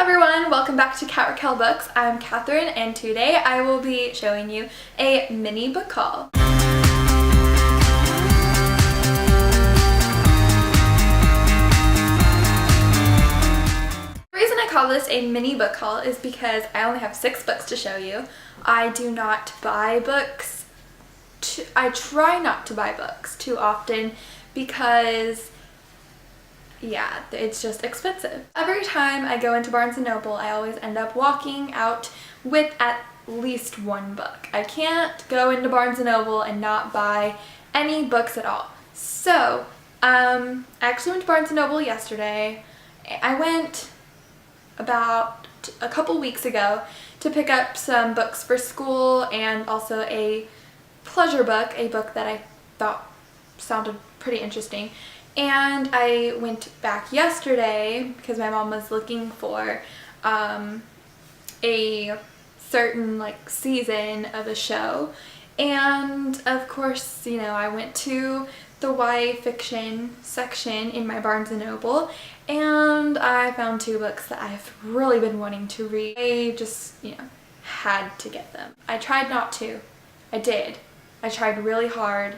everyone, welcome back to Cat Raquel Books. I'm Catherine and today I will be showing you a mini book haul. The reason I call this a mini book haul is because I only have 6 books to show you. I do not buy books. I try not to buy books too often because yeah, it's just expensive. Every time I go into Barnes & Noble, I always end up walking out with at least one book. I can't go into Barnes & Noble and not buy any books at all. So, I actually went to Barnes & Noble yesterday. I went about a couple weeks ago to pick up some books for school and also a pleasure book, a book that I thought sounded pretty interesting. And I went back yesterday because my mom was looking for a certain season of a show, and of course, you know, I went to the YA fiction section in my Barnes & Noble and I found 2 books that I've really been wanting to read. I just, had to get them. I tried not to. I did. I tried really hard.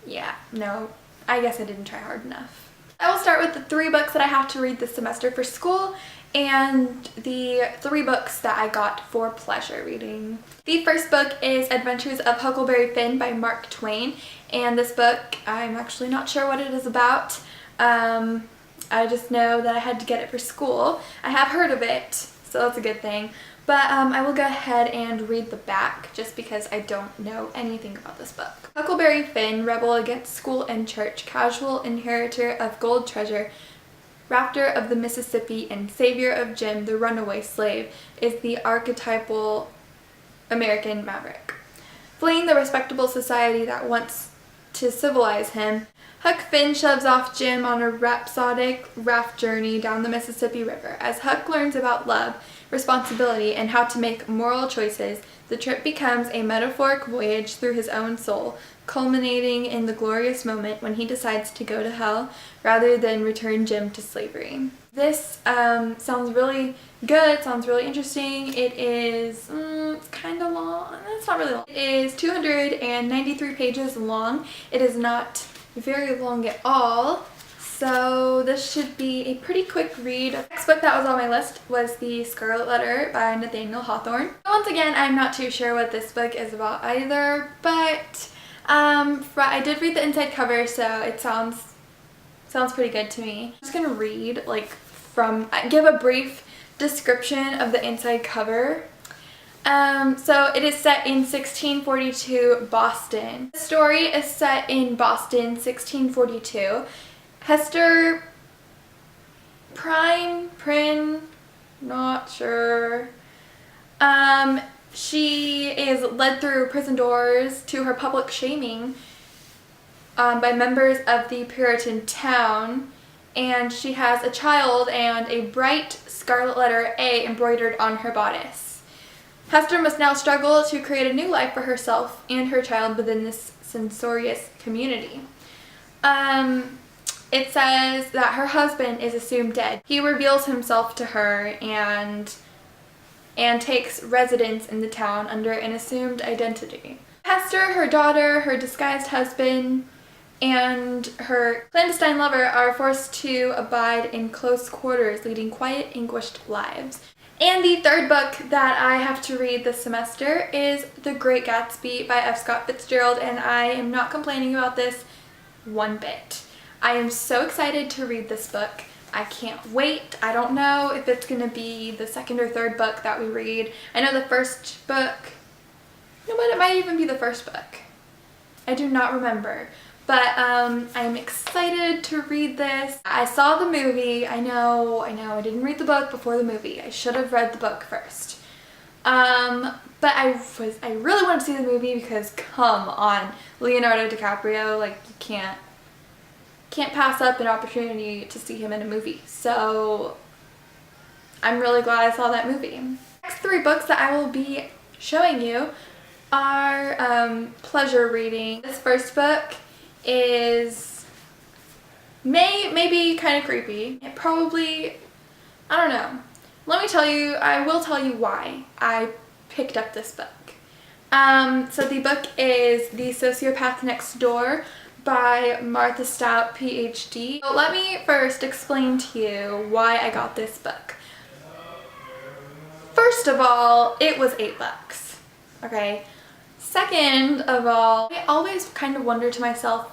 Yeah, no, I guess I didn't try hard enough. I will start with the 3 books that I have to read this semester for school and the 3 books that I got for pleasure reading. The first book is Adventures of Huckleberry Finn by Mark Twain, and this book, I'm actually not sure what it is about. I just know that I had to get it for school. I have heard of it, so that's a good thing. But I will go ahead and read the back just because I don't know anything about this book. Huckleberry Finn, rebel against school and church, casual inheritor of gold treasure, rafter of the Mississippi, and savior of Jim, the runaway slave, is the archetypal American maverick. Fleeing the respectable society that wants to civilize him, Huck Finn shoves off Jim on a rhapsodic raft journey down the Mississippi River. As Huck learns about love, responsibility, and how to make moral choices, the trip becomes a metaphoric voyage through his own soul, culminating in the glorious moment when he decides to go to hell rather than return Jim to slavery. This sounds really good, sounds really interesting. It is it's kind of long. It's not really long. It is 293 pages long. It is not very long at all. So this should be a pretty quick read. The next book that was on my list was The Scarlet Letter by Nathaniel Hawthorne. Once again, I'm not too sure what this book is about either, but I did read the inside cover, so it sounds pretty good to me. I'm just gonna read give a brief description of the inside cover. So it is set in 1642 Boston. The story is set in Boston, 1642. Hester Prynne, not sure. She is led through prison doors to her public shaming by members of the Puritan town, and she has a child and a bright scarlet letter A embroidered on her bodice. Hester must now struggle to create a new life for herself and her child within this censorious community. It says that her husband is assumed dead. He reveals himself to her and takes residence in the town under an assumed identity. Hester, her daughter, her disguised husband, and her clandestine lover are forced to abide in close quarters, leading quiet, anguished lives. And the 3rd book that I have to read this semester is The Great Gatsby by F. Scott Fitzgerald, and I am not complaining about this one bit. I am so excited to read this book. I can't wait. I don't know if it's going to be the 2nd or 3rd book that we read. I know the first book, but it might even be the first book. I do not remember. But I'm excited to read this. I saw the movie. I know, I didn't read the book before the movie. I should have read the book first. But I really want to see the movie because, come on, Leonardo DiCaprio, you can't pass up an opportunity to see him in a movie. So I'm really glad I saw that movie. Next 3 books that I will be showing you are pleasure reading. This first book is may be kind of creepy. It probably, I don't know. Let me tell you, I will tell you why I picked up this book. So the book is The Sociopath Next Door by Martha Stout, PhD. So let me first explain to you why I got this book. First of all, it was $8. Okay. Second of all, I always kind of wonder to myself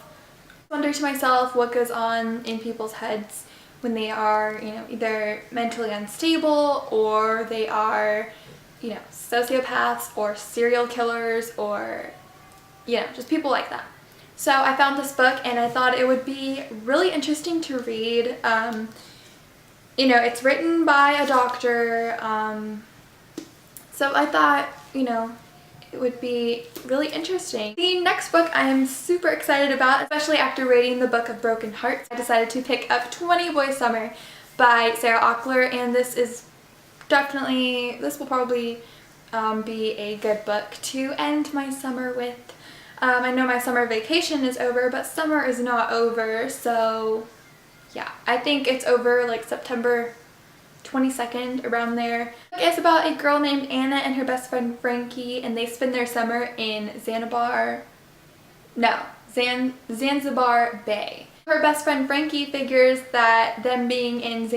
what goes on in people's heads when they are, either mentally unstable or they are, sociopaths or serial killers or, just people like that. So I found this book and I thought it would be really interesting to read. It's written by a doctor, so I thought, it would be really interesting. The next book I am super excited about, especially after reading the Book of Broken Hearts. I decided to pick up 20 Boy Summer by Sarah Auckler, and this will probably be a good book to end my summer with. I know my summer vacation is over, but summer is not over, so yeah, I think it's over like September 22nd, around there. It's about a girl named Anna and her best friend Frankie, and they spend their summer in Zanzibar Bay. Her best friend Frankie figures that them being in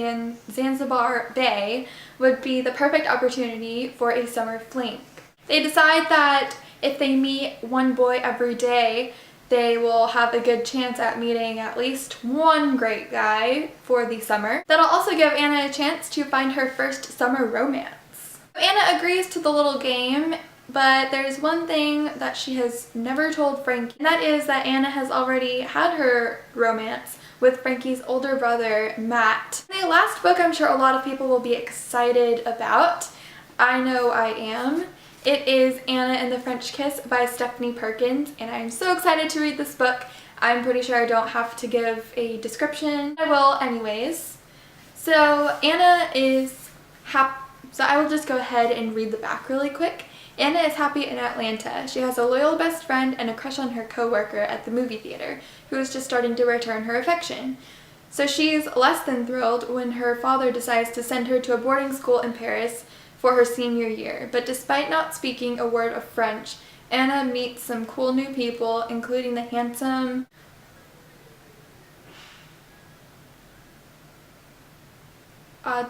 Zanzibar Bay would be the perfect opportunity for a summer fling. They decide that if they meet one boy every day, they will have a good chance at meeting at least one great guy for the summer. That'll also give Anna a chance to find her first summer romance. Anna agrees to the little game, but there's one thing that she has never told Frankie, and that is that Anna has already had her romance with Frankie's older brother, Matt. The last book I'm sure a lot of people will be excited about. I know I am. It is Anna and the French Kiss by Stephanie Perkins, and I'm so excited to read this book. I'm pretty sure I don't have to give a description. I will anyways. So Anna is happy. So I will just go ahead and read the back really quick. Anna is happy in Atlanta. She has a loyal best friend and a crush on her coworker at the movie theater, who is just starting to return her affection. So she's less than thrilled when her father decides to send her to a boarding school in Paris for her senior year, but despite not speaking a word of French, Anna meets some cool new people, including the handsome I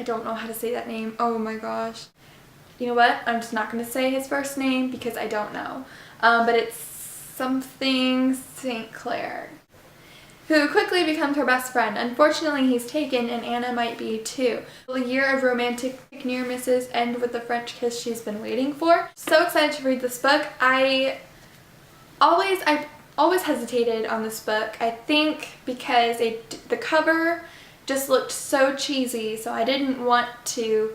don't know how to say that name. Oh my gosh. You know what? I'm just not going to say his first name because I don't know. But it's something St. Clair, who quickly becomes her best friend. Unfortunately, he's taken, and Anna might be too. Will a year of romantic near misses end with the French kiss she's been waiting for? So excited to read this book. I always hesitated on this book. I think because the cover just looked so cheesy, so I didn't want to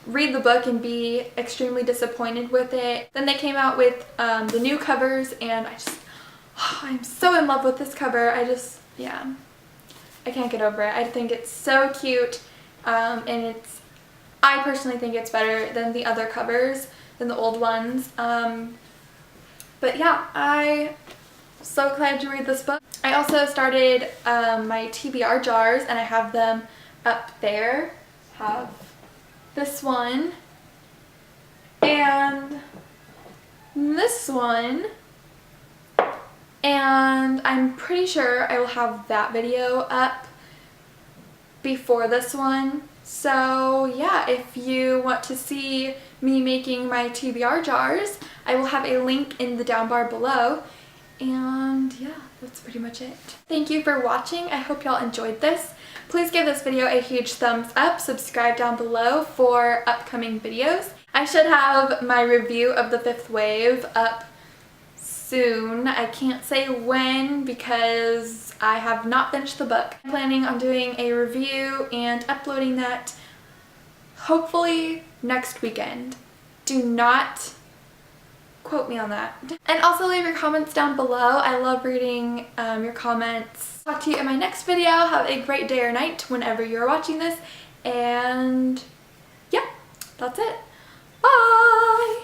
read the book and be extremely disappointed with it. Then they came out with the new covers, and I'm so in love with this cover. Yeah, I can't get over it. I think it's so cute, and I personally think it's better than the other covers, than the old ones. But yeah, I'm so excited to read this book. I also started my TBR jars, and I have them up there. Have this one and this one, and I'm pretty sure I will have that video up before this one. So yeah, if you want to see me making my TBR jars, I will have a link in the down bar below. And yeah, that's pretty much it. Thank you for watching. I hope y'all enjoyed this. Please give this video a huge thumbs up, subscribe down below for upcoming videos. I should have my review of The Fifth Wave up soon. I can't say when because I have not finished the book. I'm planning on doing a review and uploading that hopefully next weekend. Do not quote me on that. And also leave your comments down below. I love reading your comments. Talk to you in my next video. Have a great day or night whenever you're watching this. And yeah, that's it. Bye!